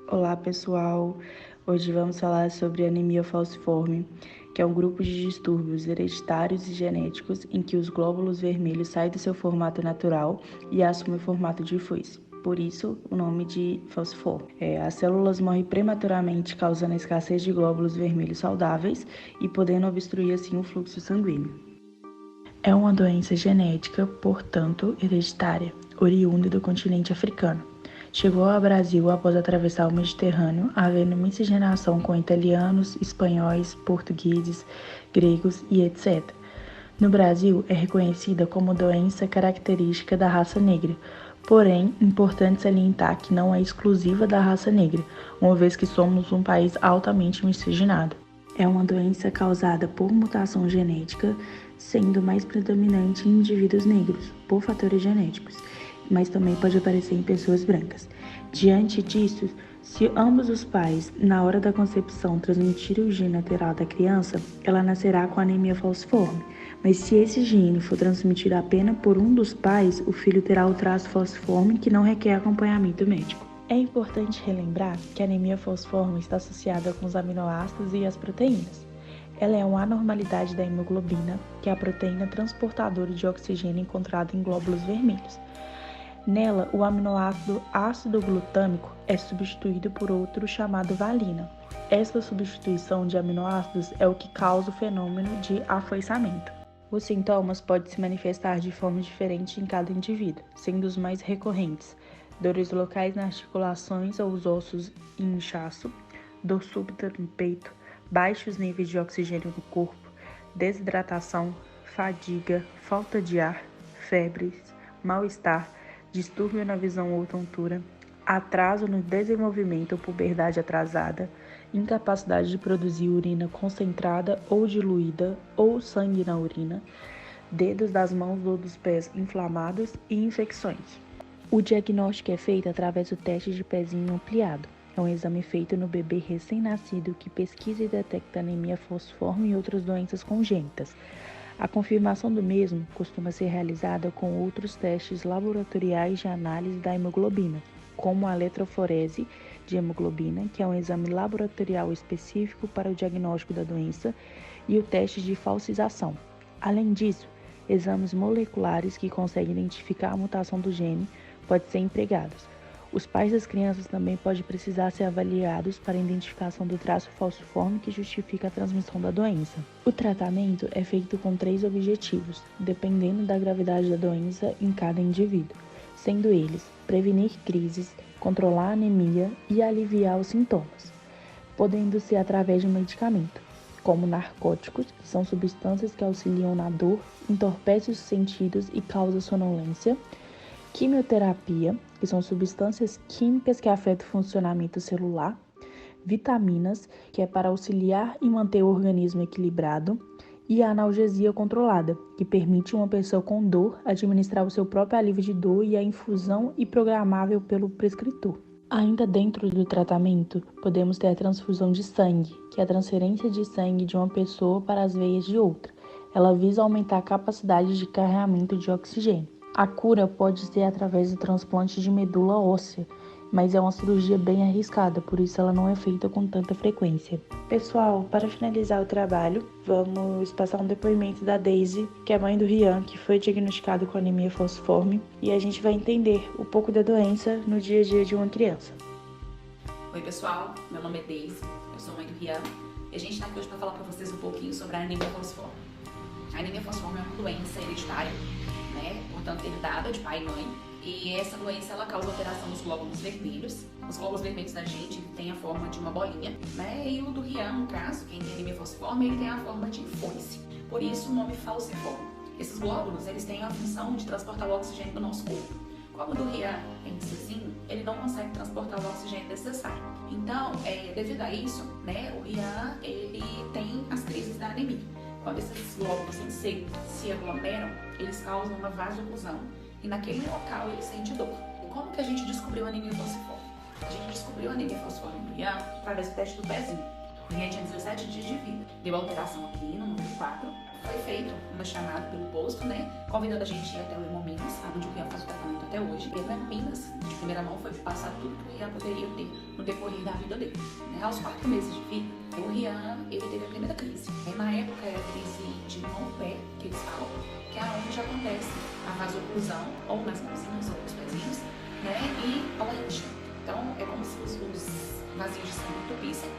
Olá pessoal, hoje vamos falar sobre anemia falciforme, que é um grupo de distúrbios hereditários e genéticos em que os glóbulos vermelhos saem do seu formato natural e assumem o formato de foice. Por isso, o nome de falciforme. As células morrem prematuramente, causando a escassez de glóbulos vermelhos saudáveis e podendo obstruir assim o fluxo sanguíneo. É uma doença genética, portanto hereditária, oriunda do continente africano. Chegou ao Brasil após atravessar o Mediterrâneo, havendo miscigenação com italianos, espanhóis, portugueses, gregos e etc. No Brasil, é reconhecida como doença característica da raça negra, porém, importante salientar que não é exclusiva da raça negra, uma vez que somos um país altamente miscigenado. É uma doença causada por mutação genética, sendo mais predominante em indivíduos negros, por fatores genéticos, mas também pode aparecer em pessoas brancas. Diante disso, se ambos os pais, na hora da concepção, transmitirem o gene lateral da criança, ela nascerá com anemia falciforme. Mas se esse gene for transmitido apenas por um dos pais, o filho terá o traço falciforme que não requer acompanhamento médico. É importante relembrar que a anemia falciforme está associada com os aminoácidos e as proteínas. Ela é uma anormalidade da hemoglobina, que é a proteína transportadora de oxigênio encontrada em glóbulos vermelhos. Nela, o aminoácido ácido glutâmico é substituído por outro chamado valina. Essa substituição de aminoácidos é o que causa o fenômeno de afoiçamento. Os sintomas podem se manifestar de forma diferente em cada indivíduo, sendo os mais recorrentes: dores locais nas articulações ou os ossos e inchaço, dor súbita no peito, baixos níveis de oxigênio no corpo, desidratação, fadiga, falta de ar, febres, mal-estar, distúrbio na visão ou tontura, atraso no desenvolvimento ou puberdade atrasada, incapacidade de produzir urina concentrada ou diluída ou sangue na urina, dedos das mãos ou dos pés inflamados e infecções. O diagnóstico é feito através do teste de pezinho ampliado. É um exame feito no bebê recém-nascido que pesquisa e detecta anemia falciforme e outras doenças congênitas. A confirmação do mesmo costuma ser realizada com outros testes laboratoriais de análise da hemoglobina, como a eletroforese de hemoglobina, que é um exame laboratorial específico para o diagnóstico da doença, e o teste de falcização. Além disso, exames moleculares que conseguem identificar a mutação do gene podem ser empregados. Os pais das crianças também podem precisar ser avaliados para a identificação do traço falciforme que justifica a transmissão da doença. O tratamento é feito com 3 objetivos, dependendo da gravidade da doença em cada indivíduo, sendo eles prevenir crises, controlar a anemia e aliviar os sintomas, podendo ser através de medicamento, como narcóticos, que são substâncias que auxiliam na dor, entorpecem os sentidos e causam sonolência, quimioterapia, que são substâncias químicas que afetam o funcionamento celular, vitaminas, que é para auxiliar e manter o organismo equilibrado, e a analgesia controlada, que permite uma pessoa com dor administrar o seu próprio alívio de dor e a infusão e programável pelo prescritor. Ainda dentro do tratamento, podemos ter a transfusão de sangue, que é a transferência de sangue de uma pessoa para as veias de outra. Ela visa aumentar a capacidade de carregamento de oxigênio. A cura pode ser através do transplante de medula óssea, mas é uma cirurgia bem arriscada, por isso ela não é feita com tanta frequência. Pessoal, para finalizar o trabalho, vamos passar um depoimento da Daisy, que é mãe do Rian, que foi diagnosticado com anemia falciforme, e a gente vai entender um pouco da doença no dia a dia de uma criança. Oi pessoal, meu nome é Daisy, eu sou mãe do Rian, e a gente está aqui hoje para falar para vocês um pouquinho sobre a anemia falciforme. A anemia falciforme é uma doença hereditária, portanto herdada de pai e mãe, e essa doença ela causa alteração nos glóbulos vermelhos. Os glóbulos vermelhos da gente têm a forma de uma bolinha, e o do Rian, no caso, quem tem anemia falciforme, ele tem a forma de foice, por isso o nome falciforme. Esses glóbulos, eles têm a função de transportar o oxigênio do nosso corpo. Como o do Rian é indecisinho, ele não consegue transportar o oxigênio necessário. Então, devido a isso, o Rian, ele tem as crises da anemia. Quando esses glóbulos em seco se aglomeram, eles causam uma vasoclusão e naquele local ele sente dor. E como que a gente descobriu a anemia falciforme? A gente descobriu a anemia falciforme no Rian através do teste do pezinho. O Rian tinha 17 dias de vida. Deu alteração aqui no número 4. Foi feito uma chamada pelo posto, né? Convidando a gente a ir até o Hemominas, onde o Rian faz o tratamento até hoje. E no Hemominas, de primeira mão, foi passado tudo que o Rian poderia ter no decorrer da vida dele. Né? Aos 4 meses de vida, o Rian, ele teve a primeira crise. E na época era a crise de mão-pé, que eles falam, que é onde acontece a vasoclusão, ou nas mãozinhas, ou nos pezinhos, né? E ela incha. Então, é como se os vazios de sangue entupissem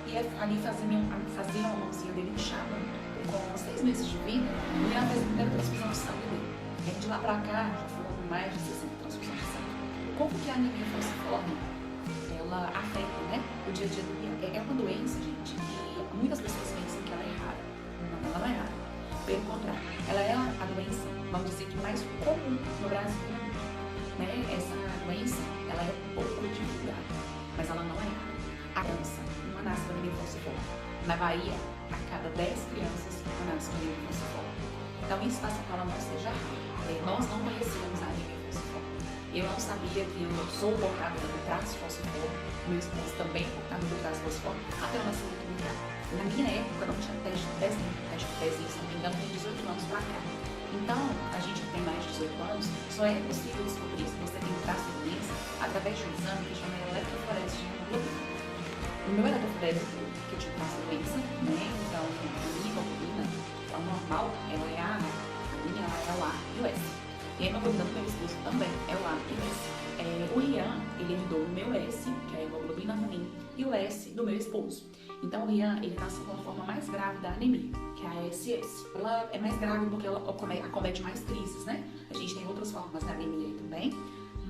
e ali faziam a mãozinha dele inchar muito. Com 6 meses de vida, o Rian fez a primeira transfusão de sangue dele. E de lá pra cá, já foram mais de 60 transfusões de sangue. Como que a anemia falciforme, ela afeta, né, o dia a dia do Rian? É uma doença, gente, que muitas pessoas pensam que ela é rara. Não, ela não é rara. Pelo contrário, ela é a doença, vamos dizer que mais comum no Brasil. Né? Essa doença, ela é pouco divulgada, mas ela não é rara. A criança, uma nasce com anemia falciforme. Na Bahia, a cada 10 crianças, uma nasce com anemia falciforme. Então isso faz com que ela não seja rara. Nós não conhecíamos a anemia falciforme. Eu não sabia que eu sou portadora do traço falciforme, meu esposo também é portador do traço falciforme, até o nascimento do Rian. Na minha época não tinha teste de pezinho, se não me engano, tem 18 anos pra cá. Então, a gente que tem mais de 18 anos, só é possível descobrir se você tem traço de doença através de um exame que chama eletroforese de hemoglobina. O meu eletroforese, que eu tinha traço de doença, né? Então, a minha hemoglobina, a normal, ela é a minha é o A e o S. E a hemoglobina do meu esposo também é o A e o S. O Rian, ele herdou o meu S, que é a hemoglobina ruim, e o S do meu esposo. Então o Rian, ele nasce com a forma mais grave da anemia, que é a ASS. Ela é mais grave porque ela acomete mais crises, né? A gente tem outras formas da anemia aí também,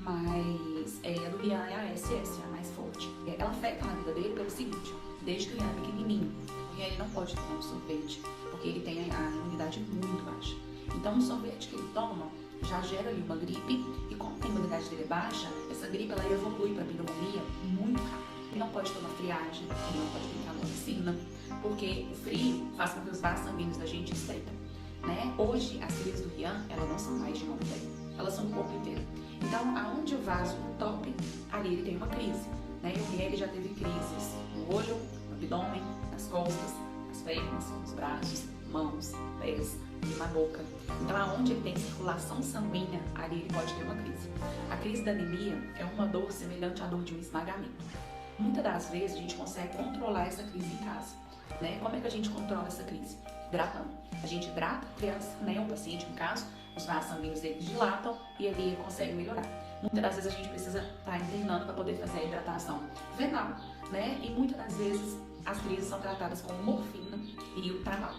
mas a do Rian é a ASS, é a mais forte. Ela afeta na vida dele pelo seguinte: desde que ele é pequenininho, o Rian ele não pode tomar um sorvete, porque ele tem a imunidade muito baixa. Então o sorvete que ele toma já gera ali uma gripe, e como a imunidade dele é baixa, essa gripe ela evolui para pneumonia muito rápido. Ele não pode tomar friagem, ele não pode brincar na piscina, porque o frio faz com que os vasos sanguíneos da gente estreitam, né? Hoje, as crises do Rian, elas não são mais de mão pé, elas são o corpo inteiro. Então, aonde o vaso entope, ali ele tem uma crise, né? E o Rian, ele já teve crises no olho, no abdômen, nas costas, nas pernas, nos braços, mãos, pés, na boca. Então, aonde ele tem circulação sanguínea, ali ele pode ter uma crise. A crise da anemia é uma dor semelhante à dor de um esmagamento. Muitas das vezes a gente consegue controlar essa crise em casa, né? Como é que a gente controla essa crise? Hidratando. A gente hidrata a criança, né? O paciente, no caso, os vasos sanguíneos eles dilatam e ele consegue melhorar. Muitas das vezes a gente precisa estar internando para poder fazer a hidratação venal, né? E muitas das vezes as crises são tratadas com morfina e o tramal.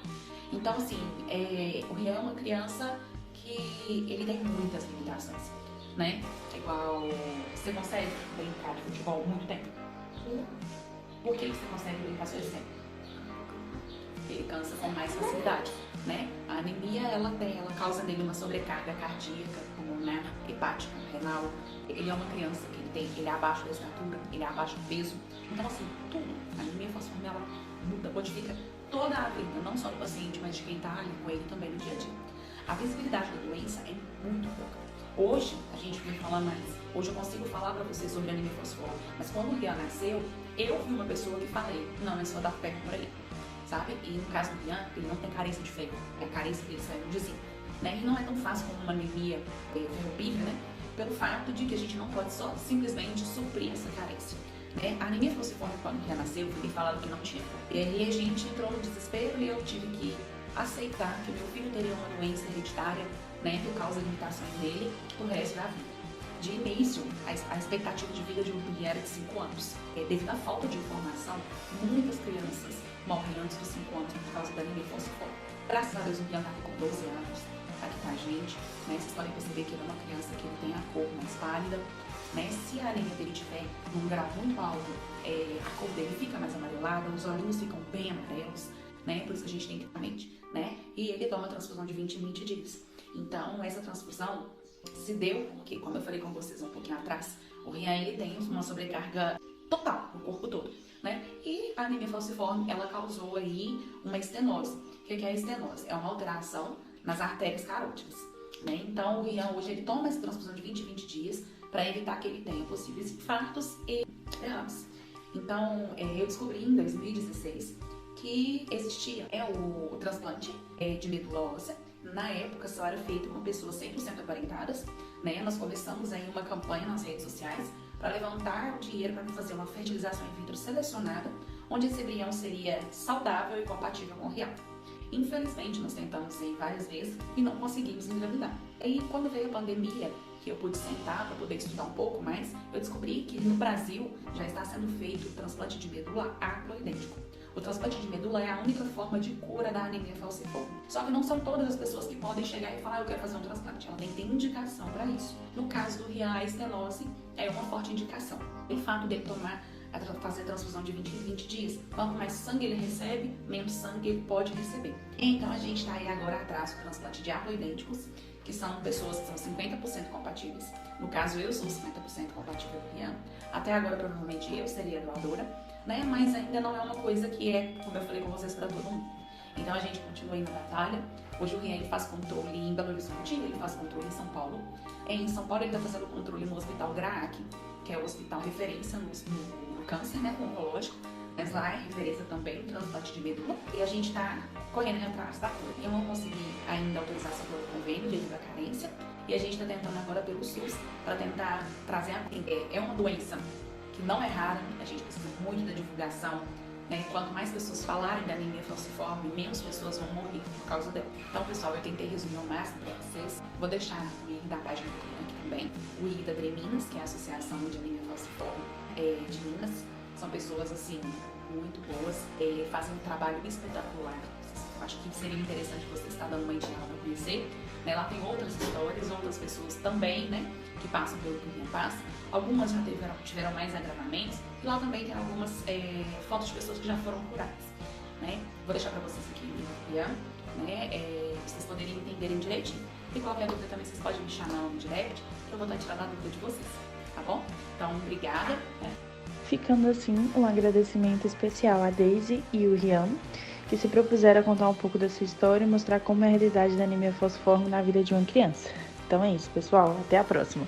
Então, assim, o Rian é uma criança que ele tem muitas limitações, né? Igual, você consegue brincar de futebol muito tempo? Por que você consegue brincar só de tempo? Ele cansa com mais facilidade, né? A anemia, ela causa nele uma sobrecarga cardíaca, pulmonar, hepática, renal. Ele é uma criança que ele é abaixo da estatura, ele é abaixo do peso. Então, assim, tudo. A anemia falciforme, ela muda, modifica toda a vida, não só do paciente, mas de quem está ali com ele também no dia a dia. A visibilidade da doença é muito pouca. Hoje, a gente vai falar mais. Hoje eu consigo falar para vocês sobre anemia falciforme, mas quando o Rian nasceu, eu vi uma pessoa que falei, não, é só dar ferro por aí, sabe? E no caso do Rian, ele não tem carência de ferro, é carência dele saiu de zinco, né? E não é tão fácil como uma anemia ferropívia, né? Pelo fato de que a gente não pode só simplesmente suprir essa carência. A anemia falciforme, quando o Rian nasceu, foi falado que não tinha. E aí a gente entrou no desespero e eu tive que aceitar que meu filho teria uma doença hereditária, né, por causa das limitações dele, pro resto da vida. De início, a expectativa de vida de um Rian era de 5 anos. Devido à falta de informação, muitas crianças morrem antes dos 5 anos por causa da anemia falciforme. Graças a Deus, o Rian tá aqui com 12 anos, tá aqui com a gente, né? Vocês podem perceber que ele é uma criança que ele tem a cor mais pálida, né? Se a anemia dele estiver num grau muito alto, a cor dele fica mais amarelada, os olhinhos ficam bem amarelos, né? Por isso que a gente tem que ter a mente, né? E ele toma transfusão de 20 em 20 dias. Então, essa transfusão se deu porque, como eu falei com vocês um pouquinho atrás, o Rian, ele tem uma sobrecarga total no corpo todo, né? E a anemia falciforme, ela causou aí uma estenose. O que é a estenose? É uma alteração nas artérias carótidas, né? Então, o Rian, hoje, ele toma essa transfusão de 20 em 20 dias para evitar que ele tenha possíveis infartos e derrames. Então, eu descobri em 2016 que existia o transplante de medula óssea. Na época só era feito com pessoas 100% aparentadas, né? Nós começamos aí uma campanha nas redes sociais para levantar o dinheiro para fazer uma fertilização in vitro selecionada, onde esse embrião seria saudável e compatível com o real. Infelizmente, nós tentamos aí várias vezes e não conseguimos engravidar. E quando veio a pandemia, que eu pude sentar para poder estudar um pouco mais, eu descobri que no Brasil já está sendo feito o transplante de medula haploidêntico. O transplante de medula é a única forma de cura da anemia falciforme. Só que não são todas as pessoas que podem chegar e falar, eu quero fazer um transplante. Ela tem que ter indicação para isso. No caso do Rian, a estenose é uma forte indicação. O fato dele fazer transfusão de 20 em 20 dias, quanto mais sangue ele recebe, menos sangue ele pode receber. Então a gente está aí agora atrás do transplante de haploidênticos, que são pessoas que são 50% compatíveis. No caso, eu sou 50% compatível com o Rian. Até agora, provavelmente, eu seria doadora, né? Mas ainda não é uma coisa que é, como eu falei com vocês, para todo mundo. Então a gente continua aí na batalha. Hoje o Rian ele faz controle em Belo Horizonte, ele faz controle em São Paulo. Em São Paulo ele está fazendo controle no Hospital Graac, que é o hospital referência no câncer, né, oncológico. Mas lá é referência também no transplante de medula. E a gente está correndo atrás da cura. Eu não consegui ainda autorização pelo convênio devido à carência. E a gente está tentando agora pelo SUS para tentar trazer é uma doença que não é rara, a gente precisa muito da divulgação, né? Quanto mais pessoas falarem da anemia falciforme, menos pessoas vão morrer por causa dela. Então, pessoal, eu tentei resumir ao máximo para vocês. Vou deixar o link da página do Rian aqui também, o link da Dreminas, que é a Associação de Anemia Falciforme de Minas. São pessoas, assim, muito boas, fazem um trabalho espetacular. Acho que seria interessante você estar dando uma entrada para conhecer. Né? Lá tem outras histórias, outras pessoas também, né, que passam pelo que o Rian passa. Algumas já tiveram mais agravamentos. E lá também tem algumas fotos de pessoas que já foram curadas. Né? Vou deixar para vocês aqui o Rian, né, vocês poderem entenderem direitinho. E qualquer dúvida também vocês podem me chamar no direct, que eu vou estar tirando a dúvida de vocês. Tá bom? Então, obrigada. Né? Ficando assim, um agradecimento especial a Daisy e o Rian, que se propuseram a contar um pouco da sua história e mostrar como é a realidade da anemia falciforme na vida de uma criança. Então é isso, pessoal. Até a próxima!